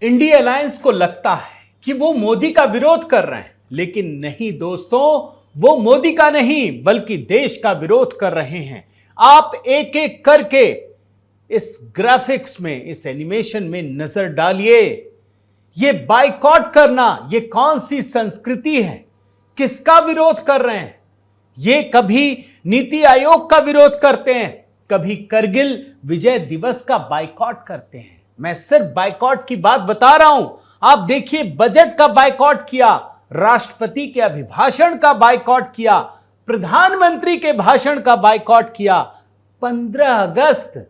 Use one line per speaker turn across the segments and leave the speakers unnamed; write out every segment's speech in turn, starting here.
India alliance को लगता है कि वो मोदी का विरोध कर रहे हैं, लेकिन नहीं दोस्तों, वो मोदी का नहीं बल्कि देश का विरोध कर रहे हैं। आप एक एक करके इस ग्राफिक्स में, इस एनिमेशन में नजर डालिए। ये बाइकॉट करना, ये कौन सी संस्कृति है? किसका विरोध कर रहे हैं? ये कभी नीति आयोग का विरोध करते हैं, कभी करगिल विजय दिवस का बाइकॉट करते हैं। मैं सिर्फ बाइकॉट की बात बता रहा हूं। आप देखिए, बजट का बाइकॉट किया, राष्ट्रपति के अभिभाषण का बाइकॉट किया, प्रधानमंत्री के भाषण का बाइकॉट किया। 15 अगस्त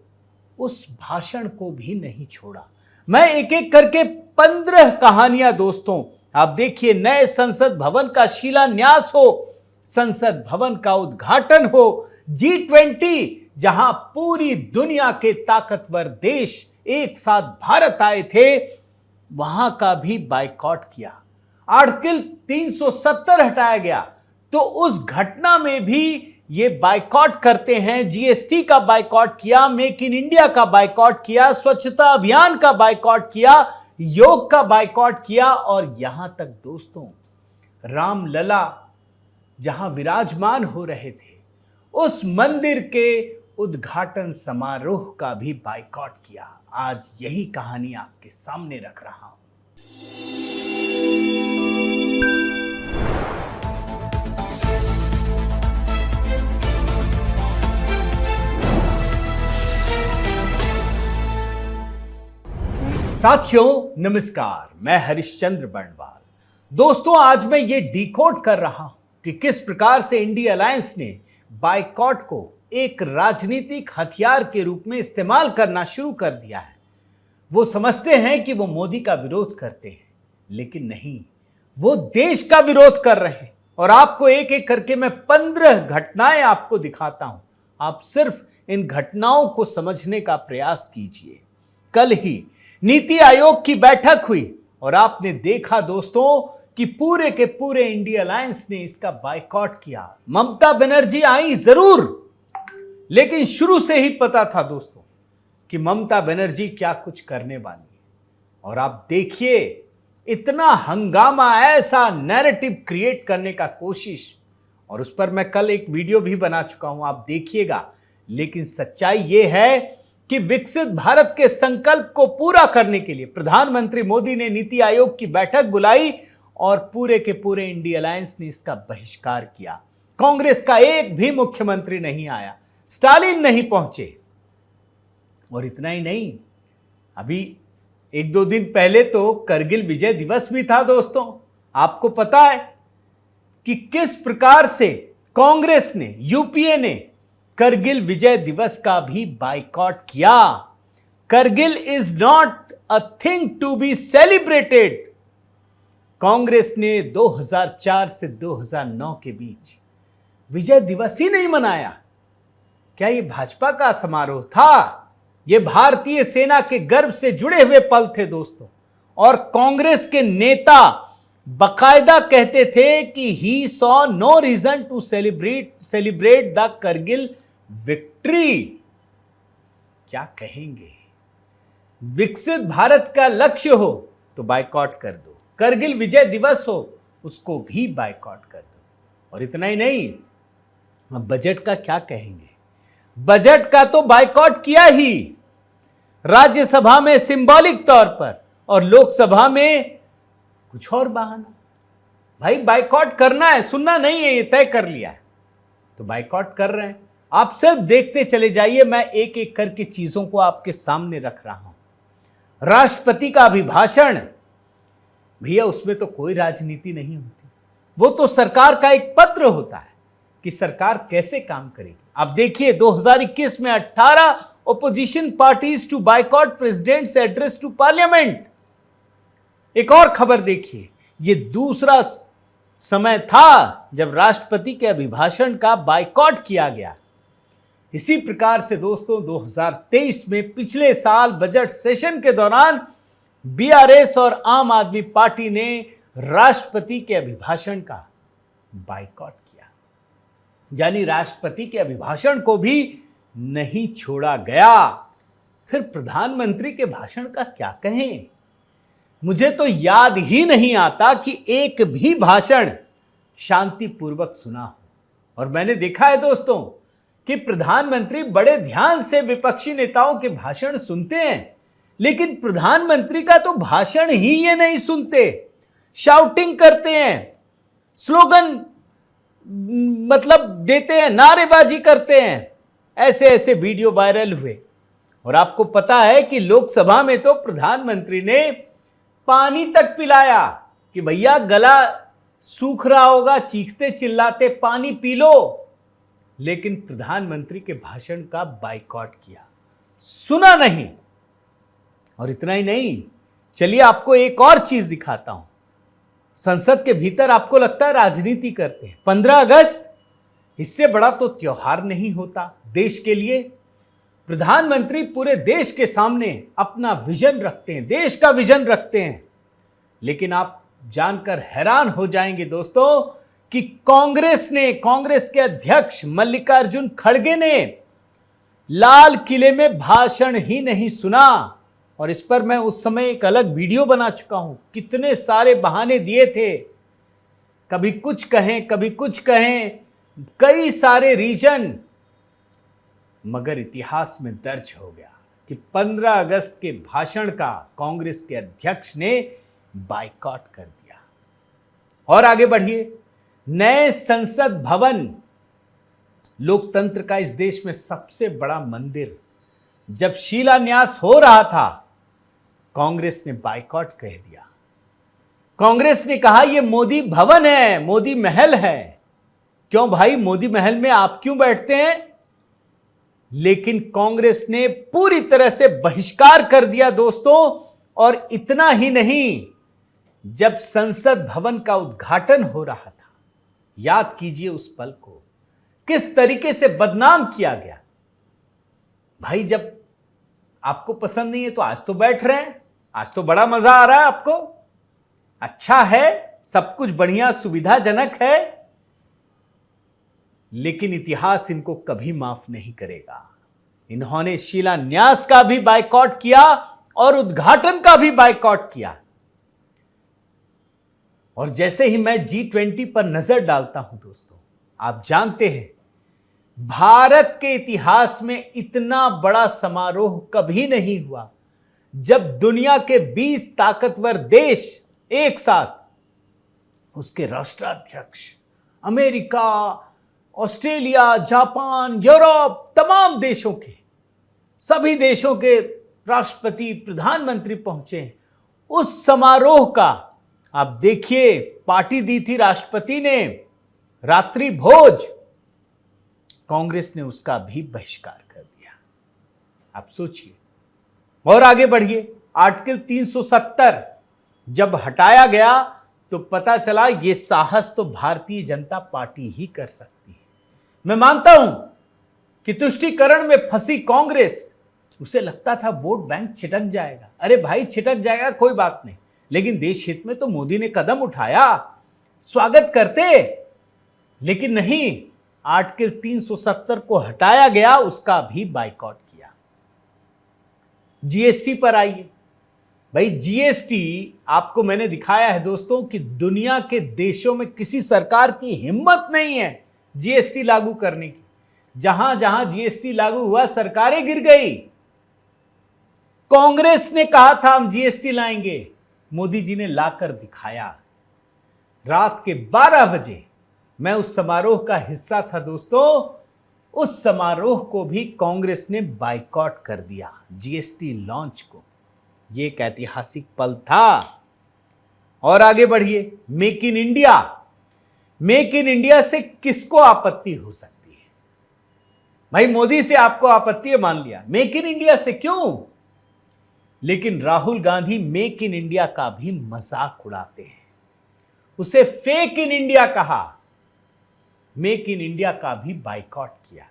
उस भाषण को भी नहीं छोड़ा। मैं एक एक करके 15 कहानियां दोस्तों, आप देखिए, नए संसद भवन का शिलान्यास हो, संसद भवन का उद्घाटन हो, G20 जहां पूरी दुनिया के ताकतवर देश एक साथ भारत आए थे, वहां का भी बाइकॉट किया। आर्टिकल 370 हटाया गया, तो उस घटना में भी ये बाइकॉट करते हैं। जीएसटी का बाइकॉट किया, मेक इन इंडिया का बाइकॉट किया, स्वच्छता अभियान का बाइकॉट किया, योग का बाइकॉट किया, और यहां तक दोस्तों, रामलला जहां विराजमान हो रहे थे, उस मंदिर के उद्घाटन समारोह का भी बाइकॉट किया। आज यही कहानी आपके सामने रख रहा हूं। साथियों नमस्कार, मैं हरिश्चंद्र बर्णवाल। दोस्तों, आज मैं ये डिकोड कर रहा हूं कि किस प्रकार से इंडिया अलायंस ने बाइकॉट को एक राजनीतिक हथियार के रूप में इस्तेमाल करना शुरू कर दिया है। वो समझते हैं कि वो मोदी का विरोध करते हैं, लेकिन नहीं, वो देश का विरोध कर रहे हैं। और आपको एक एक करके मैं 15 घटनाएं आपको दिखाता हूं। आप सिर्फ इन घटनाओं को समझने का प्रयास कीजिए। कल ही नीति आयोग की बैठक हुई और आपने देखा दोस्तों कि पूरे के पूरे इंडिया अलायंस ने इसका बाइकॉट किया। ममता बनर्जी आई जरूर, लेकिन शुरू से ही पता था दोस्तों कि ममता बनर्जी क्या कुछ करने वाली है। और आप देखिए, इतना हंगामा, ऐसा नैरेटिव क्रिएट करने का कोशिश, और उस पर मैं कल एक वीडियो भी बना चुका हूं, आप देखिएगा। लेकिन सच्चाई यह है कि विकसित भारत के संकल्प को पूरा करने के लिए प्रधानमंत्री मोदी ने नीति आयोग की बैठक बुलाई और पूरे के पूरे इंडिया अलायंस ने इसका बहिष्कार किया। कांग्रेस का एक भी मुख्यमंत्री नहीं आया, स्टालिन नहीं पहुंचे। और इतना ही नहीं, अभी 1-2 दिन पहले तो करगिल विजय दिवस भी था दोस्तों। आपको पता है कि किस प्रकार से कांग्रेस ने, यूपीए ने करगिल विजय दिवस का भी बाइकॉट किया। Kargil is not a thing to be celebrated. Congress ने 2004 से 2009 के बीच विजय दिवस ही नहीं मनाया। क्या ये भाजपा का समारोह था? ये भारतीय सेना के गर्व से जुड़े हुए पल थे दोस्तों। और कांग्रेस के नेता बकायदा कहते थे कि he saw no reason to celebrate the Kargil victory. क्या कहेंगे? विकसित भारत का लक्ष्य हो तो बाइकॉट कर दो, करगिल विजय दिवस हो उसको भी बाइकॉट कर दो। और इतना ही नहीं, अब बजट का क्या कहेंगे? बजट का तो बाइकॉट किया ही, राज्यसभा में सिंबॉलिक तौर पर और लोकसभा में कुछ और बहाना। भाई बाइकॉट करना है, सुनना नहीं है, ये तय कर लिया है, तो बाइकॉट कर रहे हैं। आप सिर्फ देखते चले जाइए, मैं एक एक करके चीजों को आपके सामने रख रहा हूं। राष्ट्रपति का अभिभाषण, भैया उसमें तो कोई राजनीति नहीं होती, वो तो सरकार का एक पत्र होता है कि सरकार कैसे काम करेगी। आप देखिए, 2021 में 18 opposition parties to boycott president's address to parliament. एक और खबर देखिए, ये दूसरा समय था जब राष्ट्रपति के अभिभाषण का बाइकॉट किया गया। इसी प्रकार से दोस्तों 2023 में पिछले साल बजट सेशन के दौरान बीआरएस और आम आदमी पार्टी ने राष्ट्रपति के अभिभाषण का बाइकॉट किया, यानी राष्ट्रपति के अभिभाषण को भी नहीं छोड़ा गया। फिर प्रधानमंत्री के भाषण का क्या कहें? मुझे तो याद ही नहीं आता कि एक भी भाषण शांतिपूर्वक सुना हो। और मैंने देखा है दोस्तों कि प्रधानमंत्री बड़े ध्यान से विपक्षी नेताओं के भाषण सुनते हैं, लेकिन प्रधानमंत्री का तो भाषण ही ये नहीं सुनते, शाउटिंग करते हैं, स्लोगन मतलब देते हैं, नारेबाजी करते हैं। ऐसे ऐसे वीडियो वायरल हुए। और आपको पता है कि लोकसभा में तो प्रधानमंत्री ने पानी तक पिलाया कि भैया गला सूख रहा होगा, चीखते चिल्लाते पानी पी लो। लेकिन प्रधानमंत्री के भाषण का बायकॉट किया, सुना नहीं। और इतना ही नहीं, चलिए आपको एक और चीज दिखाता हूं। संसद के भीतर आपको लगता है राजनीति करते हैं। 15 अगस्त, इससे बड़ा तो त्योहार नहीं होता देश के लिए। प्रधानमंत्री पूरे देश के सामने अपना विजन रखते हैं, देश का विजन रखते हैं। लेकिन आप जानकर हैरान हो जाएंगे दोस्तों कि कांग्रेस के अध्यक्ष मल्लिकार्जुन खड़गे ने लाल किले में भाषण ही नहीं सुना। और इस पर मैं उस समय एक अलग वीडियो बना चुका हूं। कितने सारे बहाने दिए थे, कभी कुछ कहें कभी कुछ कहें, कई सारे रीजन। मगर इतिहास में दर्ज हो गया कि 15 अगस्त के भाषण का कांग्रेस के अध्यक्ष ने बायकॉट कर दिया। और आगे बढ़िए, नए संसद भवन, लोकतंत्र का इस देश में सबसे बड़ा मंदिर, जब शिलान्यास हो रहा था, कांग्रेस ने बायकॉट कह दिया। कांग्रेस ने कहा यह मोदी भवन है, मोदी महल है। क्यों भाई, मोदी महल में आप क्यों बैठते हैं? लेकिन कांग्रेस ने पूरी तरह से बहिष्कार कर दिया दोस्तों। और इतना ही नहीं, जब संसद भवन का उद्घाटन हो रहा था, याद कीजिए उस पल को, किस तरीके से बदनाम किया गया। भाई जब आपको पसंद नहीं है तो आज तो बैठ रहे हैं, आज तो बड़ा मजा आ रहा है आपको, अच्छा है, सब कुछ बढ़िया सुविधाजनक है। लेकिन इतिहास इनको कभी माफ नहीं करेगा। इन्होंने शिलान्यास का भी बायकॉट किया और उद्घाटन का भी बायकॉट किया। और जैसे ही मैं G20 पर नजर डालता हूं दोस्तों, आप जानते हैं भारत के इतिहास में इतना बड़ा समारोह कभी नहीं हुआ जब दुनिया के 20 ताकतवर देश एक साथ, उसके राष्ट्राध्यक्ष, अमेरिका, ऑस्ट्रेलिया, जापान, यूरोप, तमाम देशों के, सभी देशों के राष्ट्रपति, प्रधानमंत्री पहुंचे। उस समारोह का आप देखिए, पार्टी दी थी राष्ट्रपति ने, रात्रि भोज, कांग्रेस ने उसका भी बहिष्कार कर दिया। आप सोचिए। और आगे बढ़िए, आर्टिकल 370 जब हटाया गया तो पता चला ये साहस तो भारतीय जनता पार्टी ही कर सकती है। मैं मानता हूं कि तुष्टीकरण में फंसी कांग्रेस, उसे लगता था वोट बैंक छिटक जाएगा। अरे भाई छिटक जाएगा कोई बात नहीं, लेकिन देश हित में तो मोदी ने कदम उठाया, स्वागत करते। लेकिन नहीं, आर्टिकल 370 को हटाया गया, उसका भी बायकॉट किया। जीएसटी पर आइए। भाई जीएसटी आपको मैंने दिखाया है दोस्तों कि दुनिया के देशों में किसी सरकार की हिम्मत नहीं है जीएसटी लागू करने की। जहां जहां जीएसटी लागू हुआ सरकारें गिर गई। कांग्रेस ने कहा था हम जीएसटी लाएंगे, मोदी जी ने लाकर दिखाया। रात के 12 बजे मैं उस समारोह का हिस्सा था दोस्तों। उस समारोह को भी कांग्रेस ने बायकॉट कर दिया, जीएसटी लॉन्च को। यह एक ऐतिहासिक पल था। और आगे बढ़िए, make in India. Make in India से किसको आपत्ति हो सकती है? भाई मोदी से आपको आपत्ति है, मान लिया, मेक इन इंडिया से क्यों? लेकिन Rahul Gandhi make in India का भी मजाक उड़ाते हैं, उसे फेक इन इंडिया कहा, मेक इन इंडिया का भी बायकॉट किया।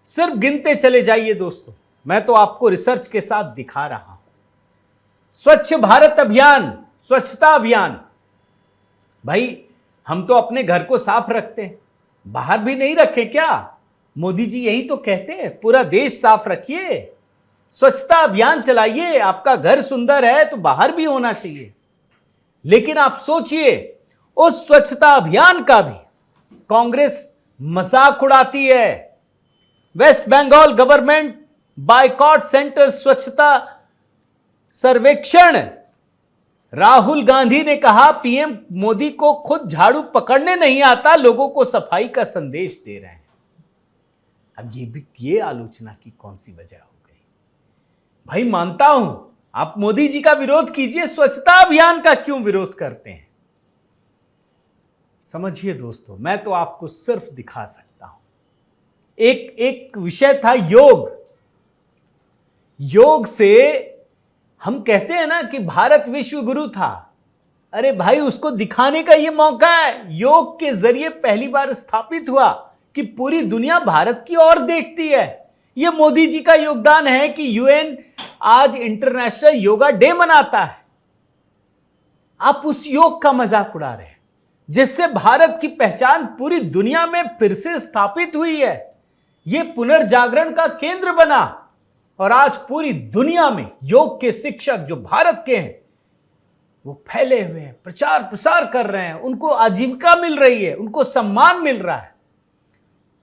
सिर्फ गिनते चले जाइए दोस्तों, मैं तो आपको रिसर्च के साथ दिखा रहा हूं। स्वच्छ भारत अभियान, स्वच्छता अभियान, भाई हम तो अपने घर को साफ रखते हैं, बाहर भी नहीं रखे क्या? मोदी जी यही तो कहते हैं, पूरा देश साफ रखिए। स्वच्छता अभियान चलाइए, आपका घर सुंदर है तो बाहर भी होना चाहिए। लेकिन आप सोचिए, उस स्वच्छता अभियान का भी कांग्रेस मजाक उड़ाती है। West Bengal government boycott centre स्वच्छता सर्वेक्षण। राहुल गांधी ने कहा पीएम मोदी को खुद झाड़ू पकड़ने नहीं आता, लोगों को सफाई का संदेश दे रहे हैं। अब ये आलोचना की कौन सी वजह हो गई? भाई मानता हूं आप मोदी जी का विरोध कीजिए, स्वच्छता अभियान का क्यों विरोध करते हैं? समझिए दोस्तों, मैं तो आपको सिर्फ दिखा सकता हूं। एक विषय था योग। योग से हम कहते हैं ना कि भारत विश्व गुरु था। अरे भाई, उसको दिखाने का यह मौका है। योग के जरिए पहली बार स्थापित हुआ कि पूरी दुनिया भारत की ओर देखती है। यह मोदी जी का योगदान है कि यूएन आज इंटरनेशनल योगा डे मनाता है। आप उस योग का मजाक उड़ा रहे हैं जिससे भारत की पहचान पूरी दुनिया में फिर से स्थापित हुई है। यह पुनर्जागरण का केंद्र बना और आज पूरी दुनिया में योग के शिक्षक जो भारत के हैं वो फैले हुए हैं, प्रचार प्रसार कर रहे हैं, उनको आजीविका मिल रही है, उनको सम्मान मिल रहा है।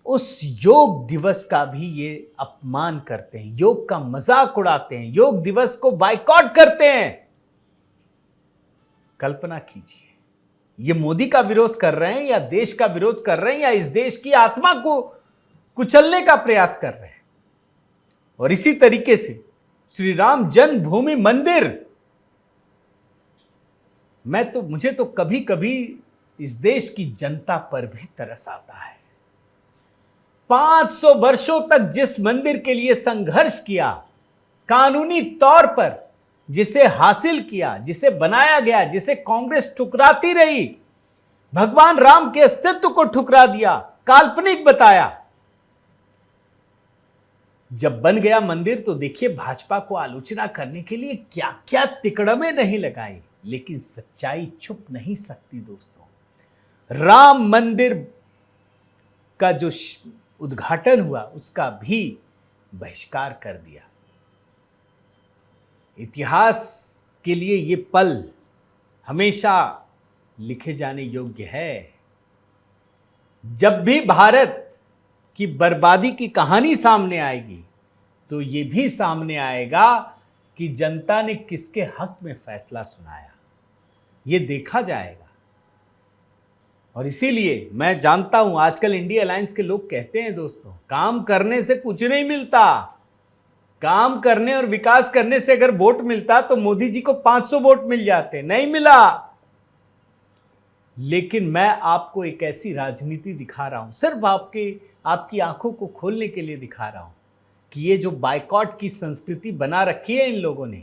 उस योग दिवस का भी ये अपमान करते हैं, योग का मजाक उड़ाते हैं, योग दिवस को बायकॉट करते हैं। कल्पना कीजिए, ये मोदी का विरोध कर रहे हैं या देश का विरोध कर रहे हैं या इस देश की आत्मा को कुचलने का प्रयास कर रहे हैं। और इसी तरीके से श्री राम जन्मभूमि मंदिर, मुझे तो कभी कभी इस देश की जनता पर भी तरस आता है। 500 वर्षों तक जिस मंदिर के लिए संघर्ष किया, कानूनी तौर पर जिसे हासिल किया, जिसे बनाया गया, जिसे कांग्रेस ठुकराती रही, भगवान राम के अस्तित्व को ठुकरा दिया, काल्पनिक बताया। जब बन गया मंदिर तो देखिए भाजपा को आलोचना करने के लिए क्या क्या तिकड़में नहीं लगाई, लेकिन सच्चाई छुप नहीं सकती दोस्तों। राम मंदिर का जो उद्घाटन हुआ उसका भी बहिष्कार कर दिया। इतिहास के लिए ये पल हमेशा लिखे जाने योग्य है। जब भी भारत की बर्बादी की कहानी सामने आएगी तो ये भी सामने आएगा कि जनता ने किसके हक में फैसला सुनाया, ये देखा जाएगा। और इसीलिए मैं जानता हूं आजकल इंडिया अलायंस के लोग कहते हैं दोस्तों, काम करने से कुछ नहीं मिलता। काम करने और विकास करने से अगर वोट मिलता तो मोदी जी को 500 वोट मिल जाते, नहीं मिला। लेकिन मैं आपको एक ऐसी राजनीति दिखा रहा हूं, सिर्फ आपकी आंखों को खोलने के लिए दिखा रहा हूं कि ये जो बायकॉट की संस्कृति बना रखी है इन लोगों ने,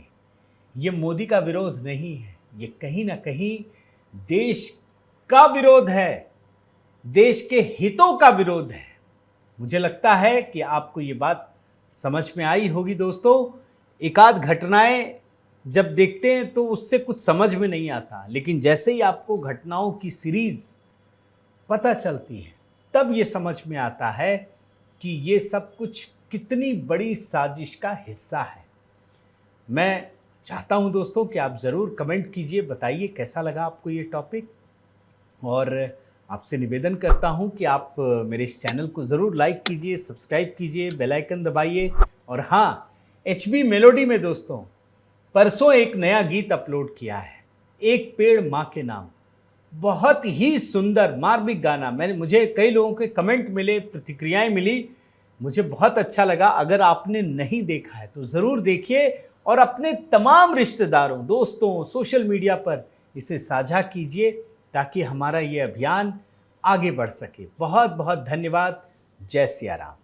ये मोदी का विरोध नहीं है, ये कहीं ना कहीं देश का विरोध है, देश के हितों का विरोध है। मुझे लगता है कि आपको ये बात समझ में आई होगी दोस्तों। एक आध घटनाएं जब देखते हैं तो उससे कुछ समझ में नहीं आता, लेकिन जैसे ही आपको घटनाओं की सीरीज पता चलती है तब ये समझ में आता है कि ये सब कुछ कितनी बड़ी साजिश का हिस्सा है। मैं चाहता हूं दोस्तों कि आप ज़रूर कमेंट कीजिए, बताइए कैसा लगा आपको ये टॉपिक। और आपसे निवेदन करता हूं कि आप मेरे इस चैनल को ज़रूर लाइक कीजिए, सब्सक्राइब कीजिए, बेल आइकन दबाइए। और हाँ, HB मेलोडी में दोस्तों परसों एक नया गीत अपलोड किया है, एक पेड़ माँ के नाम। बहुत ही सुंदर मार्मिक गाना। मुझे कई लोगों के कमेंट मिले, प्रतिक्रियाएं मिली, मुझे बहुत अच्छा लगा। अगर आपने नहीं देखा है तो ज़रूर देखिए और अपने तमाम रिश्तेदारों, दोस्तों, सोशल मीडिया पर इसे साझा कीजिए ताकि हमारा ये अभियान आगे बढ़ सके। बहुत बहुत धन्यवाद। जय सिया राम।